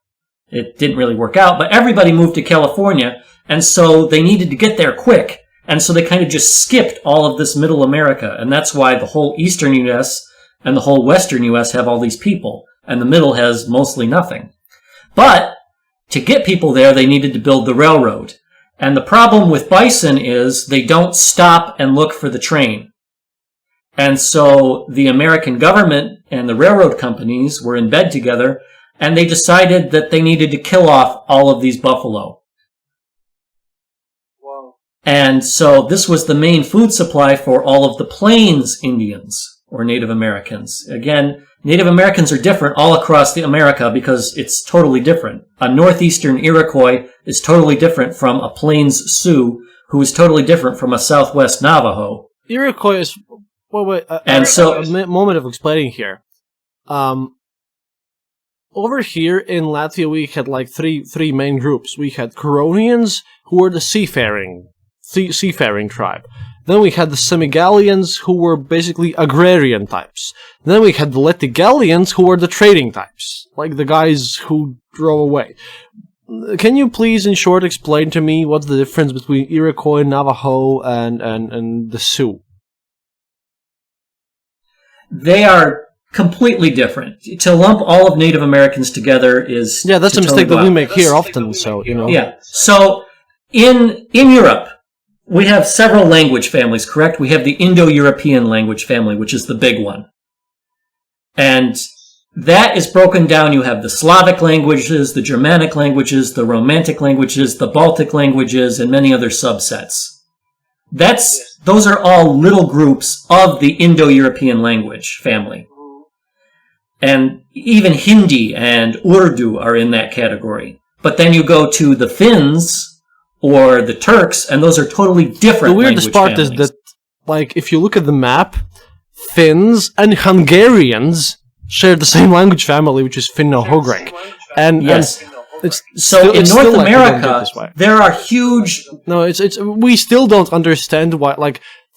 It didn't really work out, but everybody moved to California, and so they needed to get there quick. And so they kind of just skipped all of this middle America, and that's why the whole eastern U.S. and the whole western U.S. have all these people, and the middle has mostly nothing. But to get people there, they needed to build the railroad. And the problem with bison is they don't stop and look for the train. And so the American government and the railroad companies were in bed together, and they decided that they needed to kill off all of these buffalo. Wow. And so this was the main food supply for all of the Plains Indians, or Native Americans. Again, Native Americans are different all across the America because it's totally different. A northeastern Iroquois is totally different from a Plains Sioux, who is totally different from a southwest Navajo. Iroquois is... Wait, and so a moment of explaining here. Over here in Latvia, we had three main groups. We had Curonians, who were the seafaring tribe. Then we had the Semigalians, who were basically agrarian types. Then we had the Lettigalians, who were the trading types, like the guys who drove away. Can you please, in short, explain to me what's the difference between Iroquois, Navajo, and the Sioux? They are completely different. To lump all of Native Americans together is... Yeah, that's a mistake that we make here often, so, Yeah, so in Europe, we have several language families, correct? We have the Indo-European language family, which is the big one. And that is broken down. You have the Slavic languages, the Germanic languages, the Romantic languages, the Baltic languages, and many other subsets. Those are all little groups of the Indo-European language family. And even Hindi and Urdu are in that category. But then you go to the Finns or the Turks, and those are totally different language families. The weirdest part is that, if you look at the map, Finns and Hungarians share the same language family, which is Finno-Ugric. And yes. In North America, there are huge... No, we still don't understand why,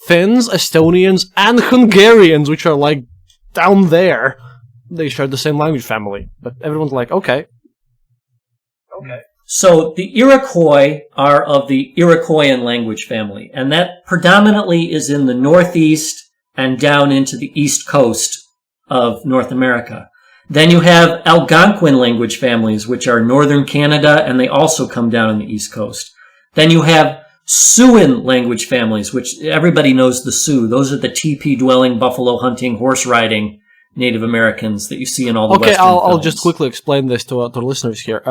Finns, Estonians, and Hungarians, which are like down there, they share the same language family. But everyone's like, okay. So the Iroquois are of the Iroquoian language family, and that predominantly is in the northeast and down into the east coast of North America. Then you have Algonquin language families, which are northern Canada, and they also come down on the east coast. Then you have Siouan language families, which everybody knows the Sioux. Those are the teepee-dwelling, buffalo-hunting, horse-riding Native Americans that you see in all the Western films. I'll just quickly explain this to our listeners here.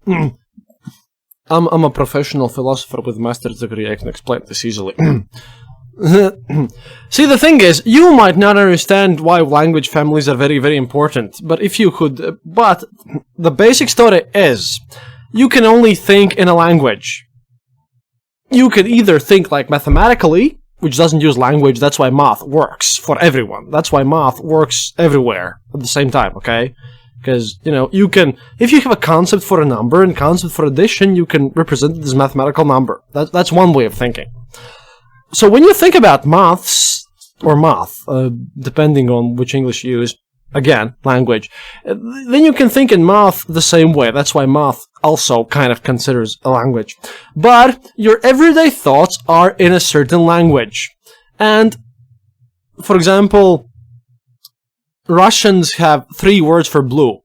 I'm a professional philosopher with a master's degree. I can explain this easily. See, the thing is, you might not understand why language families are very, very important, but but the basic story is, you can only think in a language. You can either think like mathematically, which doesn't use language, that's why math works for everyone. That's why math works everywhere at the same time, okay? Because, you can, if you have a concept for a number and concept for addition, you can represent it as a mathematical number. That's one way of thinking. So when you think about maths, or math, depending on which English you use, again, language, then you can think in math the same way. That's why math also kind of considers a language. But your everyday thoughts are in a certain language. And, for example, Russians have 3 words for blue.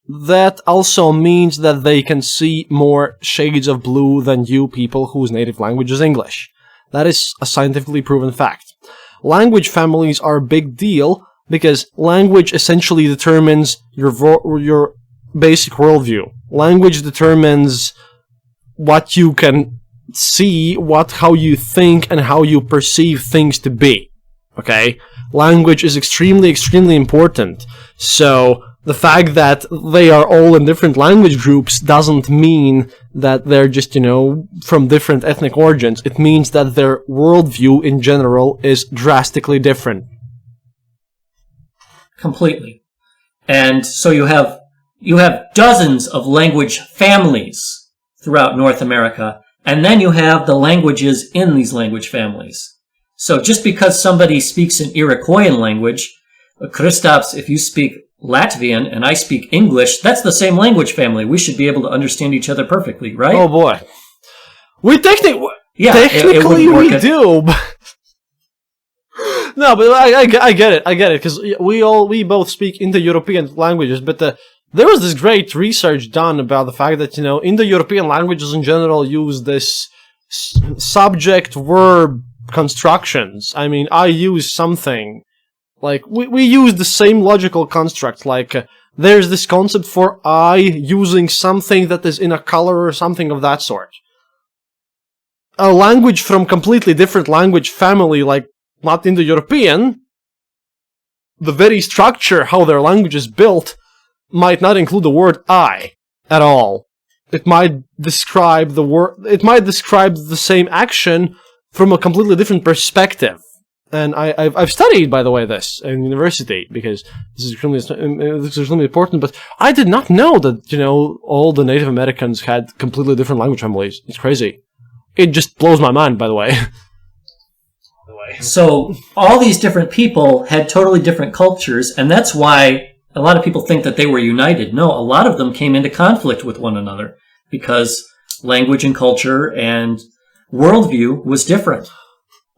That also means that they can see more shades of blue than you people whose native language is English. That is a scientifically proven fact. Language families are a big deal because language essentially determines your basic worldview. Language determines what you can see, how you think, and how you perceive things to be. Okay? Language is extremely, extremely important. So, the fact that they are all in different language groups doesn't mean that they're just, from different ethnic origins. It means that their worldview in general is drastically different. Completely. And so you have dozens of language families throughout North America, and then you have the languages in these language families. So just because somebody speaks an Iroquoian language, Kristaps, if you speak Latvian and I speak English, that's the same language family. We should be able to understand each other perfectly, right? Oh boy. Technically we do, but... No, but I get it, because we both speak Indo-European languages, but there was this great research done about the fact that, Indo-European languages in general use this subject-verb constructions. I mean, I use something, like, we use the same logical construct, like, there's this concept for I using something that is in a color or something of that sort. A language from completely different language family, like, not Indo-European, the very structure, how their language is built, might not include the word I at all. It might describe the same action from a completely different perspective. And I've studied, by the way, this in university, because this is extremely important, but I did not know that, all the Native Americans had completely different language families. It's crazy. It just blows my mind, by the way. So all these different people had totally different cultures, and that's why a lot of people think that they were united. No, a lot of them came into conflict with one another because language and culture and worldview was different.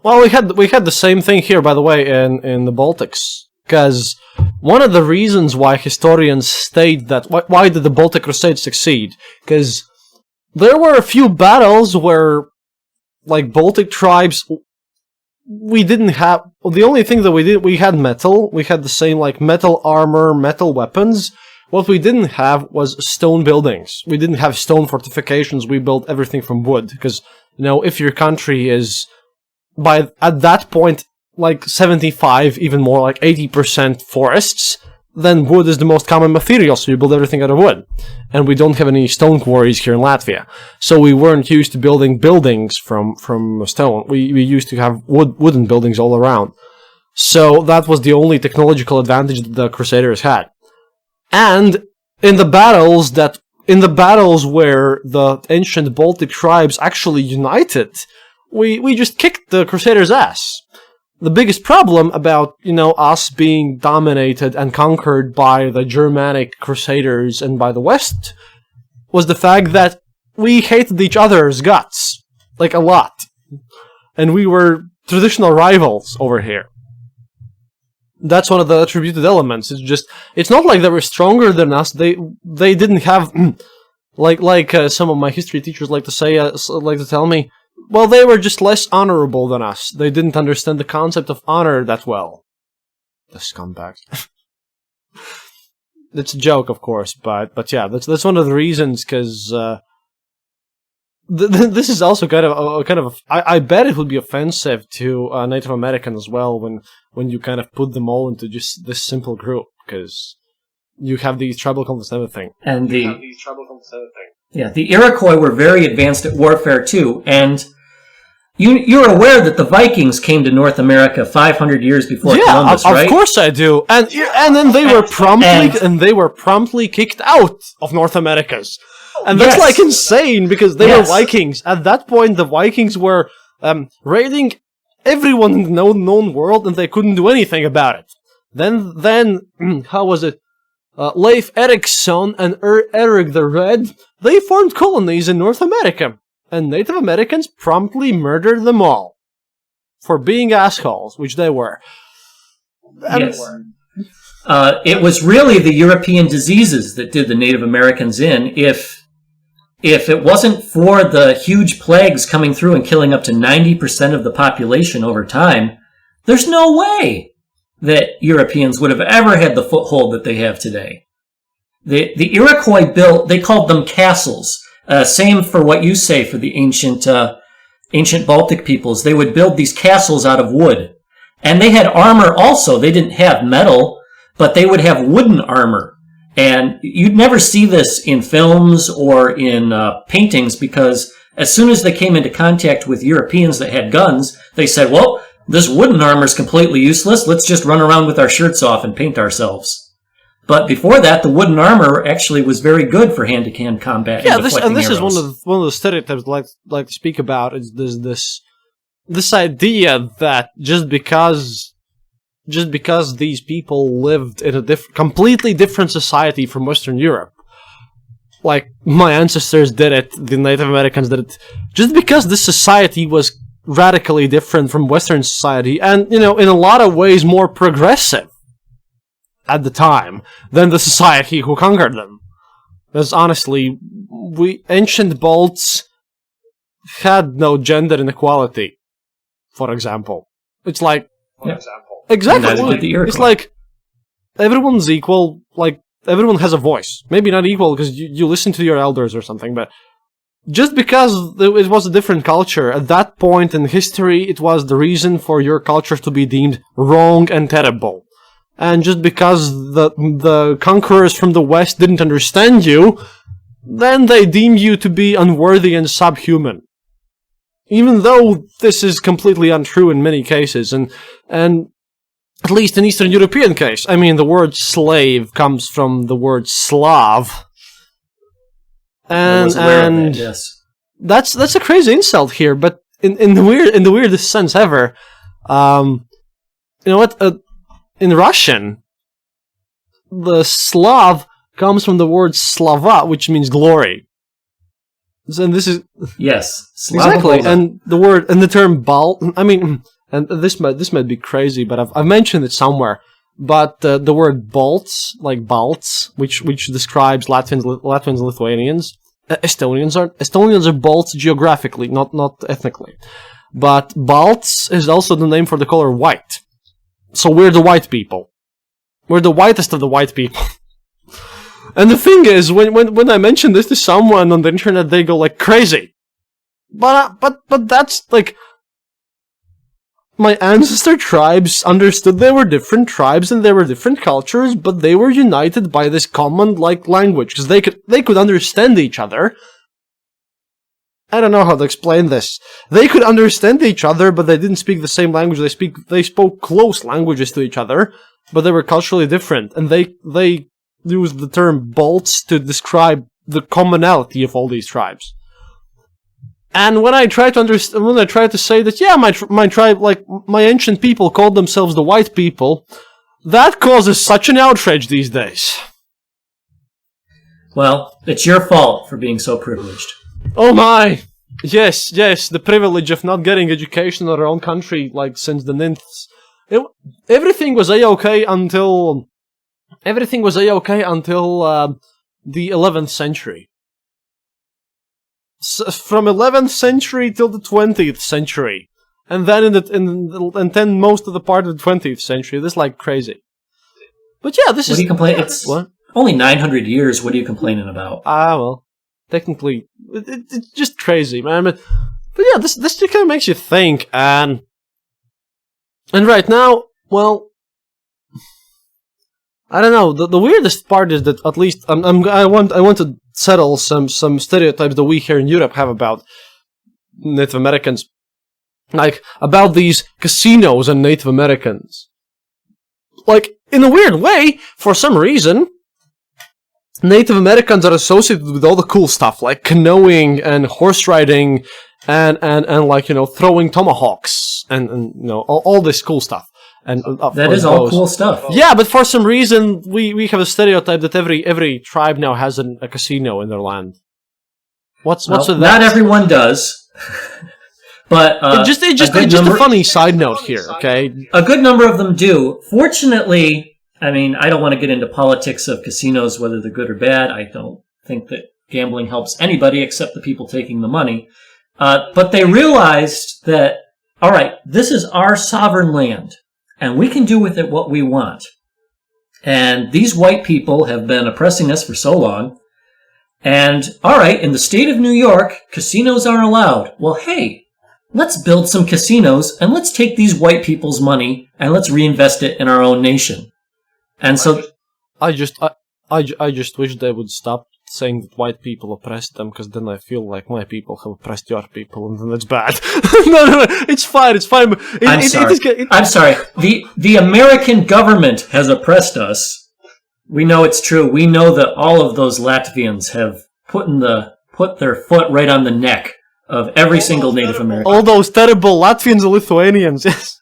Well, we had the same thing here, by the way, in the Baltics, because one of the reasons why historians state that why did the Baltic Crusade succeed? Because there were a few battles where, like, Baltic tribes. We didn't have... The only thing that we had metal. We had the same, like, metal armor, metal weapons. What we didn't have was stone buildings. We didn't have stone fortifications. We built everything from wood. Because, if your country is, at that point, like 75, even more, like 80% forests, then wood is the most common material, so you build everything out of wood. And we don't have any stone quarries here in Latvia. So we weren't used to building buildings from stone. We used to have wooden buildings all around. So that was the only technological advantage that the Crusaders had. And in the battles where the ancient Baltic tribes actually united, we just kicked the Crusaders' ass. The biggest problem about, us being dominated and conquered by the Germanic Crusaders and by the West was the fact that we hated each other's guts. Like, a lot. And we were traditional rivals over here. That's one of the attributed elements. It's not like they were stronger than us. They didn't have, like some of my history teachers like to tell me, well, they were just less honorable than us. They didn't understand the concept of honor that well. The scumbags. It's a joke, of course, but yeah, that's one of the reasons, because this is also kind of I bet it would be offensive to Native Americans as well when you kind of put them all into just this simple group, because you have these tribal conflicts and everything. And the Iroquois were very advanced at warfare too, and you're aware that the Vikings came to North America 500 years before Columbus, right? Of course I do. And then they were promptly kicked out of North Americas. And that's insane, because they were Vikings. At that point, the Vikings were raiding everyone in the known world, and they couldn't do anything about it. Then how was it? Leif Erikson and Eric the Red, they formed colonies in North America, and Native Americans promptly murdered them all for being assholes, which they were. Yes. It was really the European diseases that did the Native Americans in. If it wasn't for the huge plagues coming through and killing up to 90% of the population over time, there's no way that Europeans would have ever had the foothold that they have today. The Iroquois they called them castles. Same for what you say for the ancient Baltic peoples. They would build these castles out of wood. And they had armor also. They didn't have metal, but they would have wooden armor. And you'd never see this in films or in paintings, because as soon as they came into contact with Europeans that had guns, they said, well, this wooden armor is completely useless. Let's just run around with our shirts off and paint ourselves. But before that, the wooden armor actually was very good for hand-to-hand combat. Yeah, this is one of the stereotypes I like to speak about. Is this idea that just because these people lived in a completely different society from Western Europe, like my ancestors did it, the Native Americans did it, just because this society was radically different from Western society, and, in a lot of ways more progressive at the time than the society who conquered them. Because honestly, ancient Balts had no gender inequality, for example. It's like... Exactly. It's like everyone's equal, like everyone has a voice. Maybe not equal because you listen to your elders or something, but just because it was a different culture, at that point in history, it was the reason for your culture to be deemed wrong and terrible. And just because the conquerors from the West didn't understand you, then they deemed you to be unworthy and subhuman. Even though this is completely untrue in many cases, and at least in Eastern European case. I mean, the word slave comes from the word Slav. And yes. That's a crazy insult here, but in the weirdest sense ever. You know what? In Russian, the Slav comes from the word Slava, which means glory. And this is exactly, and the term Balt. I mean, and this might be crazy, but I've mentioned it somewhere. But the word Balts, like Balts, which describes Latvians and Lithuanians, Estonians are Balts geographically, not ethnically. But Balts is also the name for the color white. So we're the white people. We're the whitest of the white people. And the thing is, when I mention this to someone on the internet, they go like crazy. But that's like, my ancestor tribes understood they were different tribes and they were different cultures, but they were united by this common like language because they could understand each other. I don't know how to explain this. They could understand each other, but they didn't speak the same language. They spoke close languages to each other, but they were culturally different, and they used the term Balts to describe the commonality of all these tribes. And when I try to understand, when I try to say that, yeah, my tribe, like my ancient people, called themselves the white people, that causes such an outrage these days. Well, it's your fault for being so privileged. Oh my! Yes, the privilege of not getting education in our own country, like since the 9th. Everything was a-okay until the 11th century. From 11th century till the 20th century, and then and then most of the part of the 20th century. This is like crazy. But yeah, this is. What do you complain? It's what? Only 900 years. What are you complaining about? Well, technically, it's just crazy, man. But yeah, this just kind of makes you think, and right now, well, I don't know. The weirdest part is that at least I want to settle some stereotypes that we here in Europe have about Native Americans, like about these casinos and Native Americans. Like in a weird way, for some reason, Native Americans are associated with all the cool stuff, like canoeing and horse riding, and like throwing tomahawks and all this cool stuff. And that is all cool stuff. Yeah, but for some reason we have a stereotype that every tribe now has a casino in their land. What's with that? Not everyone does, but it's just a funny side note here. Okay, a good number of them do. Fortunately, I mean, I don't want to get into politics of casinos, whether they're good or bad. I don't think that gambling helps anybody except the people taking the money. But they realized that, all right, this is our sovereign land, and we can do with it what we want. And these white people have been oppressing us for so long. And, all right, in the state of New York, casinos are allowed. Well, hey, let's build some casinos, and let's take these white people's money, and let's reinvest it in our own nation. And so, I just wish they would stop saying that white people oppressed them, because then I feel like my people have oppressed your people, and then it's bad. No, it's fine. I'm sorry. The American government has oppressed us. We know it's true. We know that all of those Latvians have put their foot right on the neck of every single Native American. All those terrible Latvians and Lithuanians. Yes.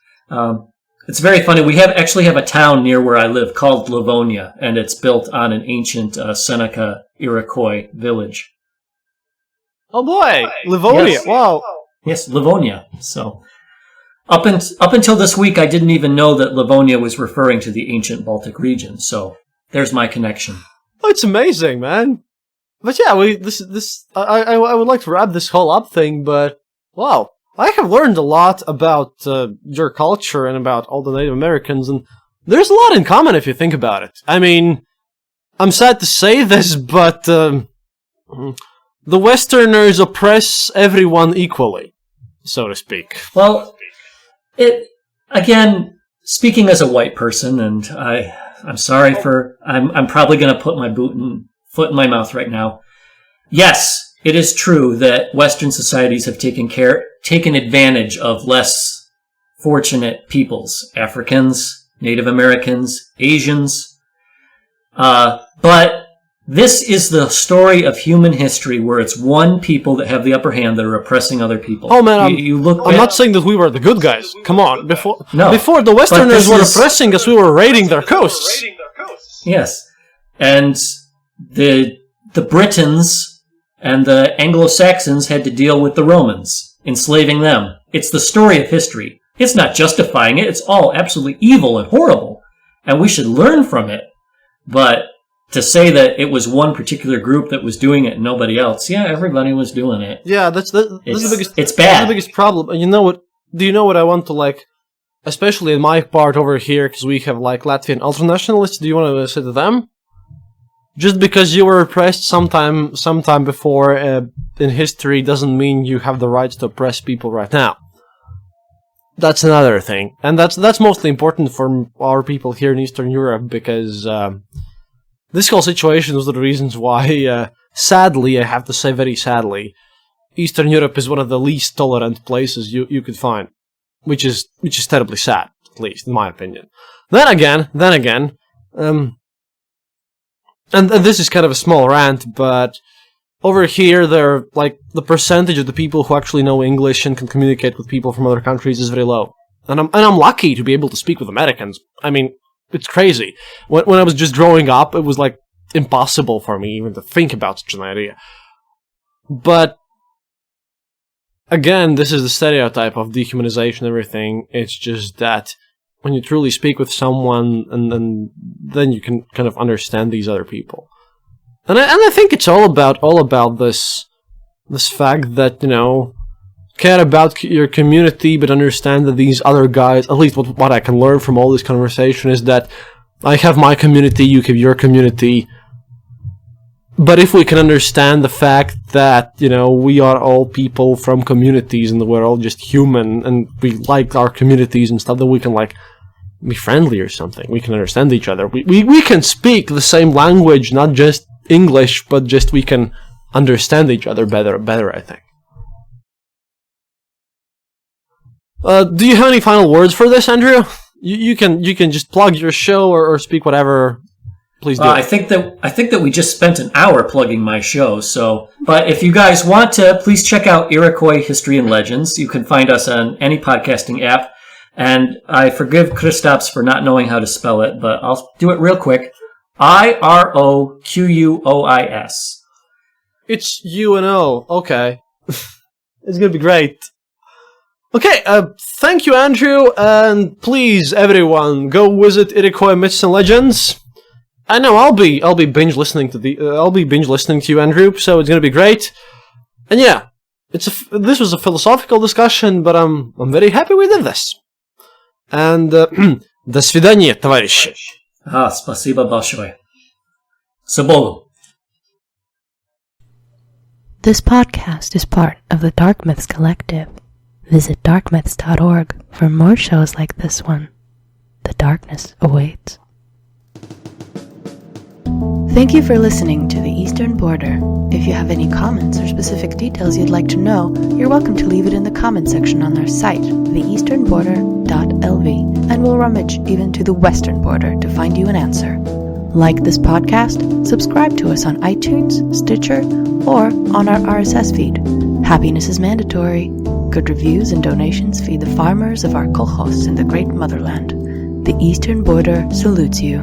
It's very funny. We actually have a town near where I live called Livonia, and it's built on an ancient Seneca Iroquois village. Oh boy, Livonia! Yes. Wow. Yes, Livonia. So, up until this week, I didn't even know that Livonia was referring to the ancient Baltic region. So, there's my connection. Oh, it's amazing, man. But yeah, I would like to wrap this whole up thing, but wow. I have learned a lot about your culture and about all the Native Americans, and there's a lot in common if you think about it. I mean, I'm sad to say this, but the Westerners oppress everyone equally, so to speak. Well, again, speaking as a white person, and I'm sorry I'm probably going to put my foot in my mouth right now. Yes. It is true that Western societies have taken advantage of less fortunate peoples, Africans, Native Americans, Asians. But this is the story of human history where it's one people that have the upper hand that are oppressing other people. Oh man, I'm not saying that we were the good guys. Come on, before the Westerners were oppressing us, we were raiding their coasts. Yes, and the Britons and the Anglo-Saxons had to deal with the Romans, enslaving them. It's the story of history. It's not justifying it. It's all absolutely evil and horrible, and we should learn from it. But to say that it was one particular group that was doing it and nobody else, yeah, everybody was doing it. Yeah, that's the biggest. It's bad. That's the biggest problem. And you know what? Do you know what I want to like? Especially in my part over here, because we have like Latvian ultranationalists. Do you want to say to them? Just because you were oppressed sometime before in history doesn't mean you have the right to oppress people right now. That's another thing, and that's mostly important for our people here in Eastern Europe because this whole situation was the reasons why, sadly, I have to say very sadly, Eastern Europe is one of the least tolerant places you could find, which is terribly sad, at least in my opinion. Then again. And this is kind of a small rant, but over here, they're like the percentage of the people who actually know English and can communicate with people from other countries is very low. And I'm lucky to be able to speak with Americans. I mean, it's crazy. When I was just growing up, it was like impossible for me even to think about such an idea. But again, this is the stereotype of dehumanization and everything. It's just that when you truly speak with someone, and then you can kind of understand these other people. And I think it's all about this fact that, you know, care about your community, but understand that these other guys, at least what I can learn from all this conversation, is that I have my community, you have your community. But if we can understand the fact that, you know, we are all people from communities and we're all just human and we like our communities and stuff, then we can, like, be friendly or something. We can understand each other. We can speak the same language, not just English, but just we can understand each other better, I think. Do you have any final words for this, Andrew? You can just plug your show or speak whatever. Please do. I think that we just spent an hour plugging my show. So, but if you guys want to, please check out Iroquois History and Legends. You can find us on any podcasting app. And I forgive Kristaps for not knowing how to spell it, but I'll do it real quick. Iroquois. It's U-N-O. Okay. It's gonna be great. Okay, thank you, Andrew, and please, everyone, go visit Iroquois Myths and Legends. I know I'll be binge listening to you, Andrew. So it's gonna be great. And yeah, this was a philosophical discussion, but I'm very happy we did this. And до свидания, товарищи. Спасибо большое. Sabolu. This podcast is part of the Dark Myths Collective. Visit darkmyths.org for more shows like this one. The darkness awaits. Thank you for listening to The Eastern Border. If you have any comments or specific details you'd like to know, you're welcome to leave it in the comment section on our site, theeasternborder.lv, and we'll rummage even to the western border to find you an answer. Like this podcast, subscribe to us on iTunes, Stitcher, or on our RSS feed. Happiness is mandatory. Good reviews and donations feed the farmers of our kolkhos in the great motherland. The Eastern Border salutes you.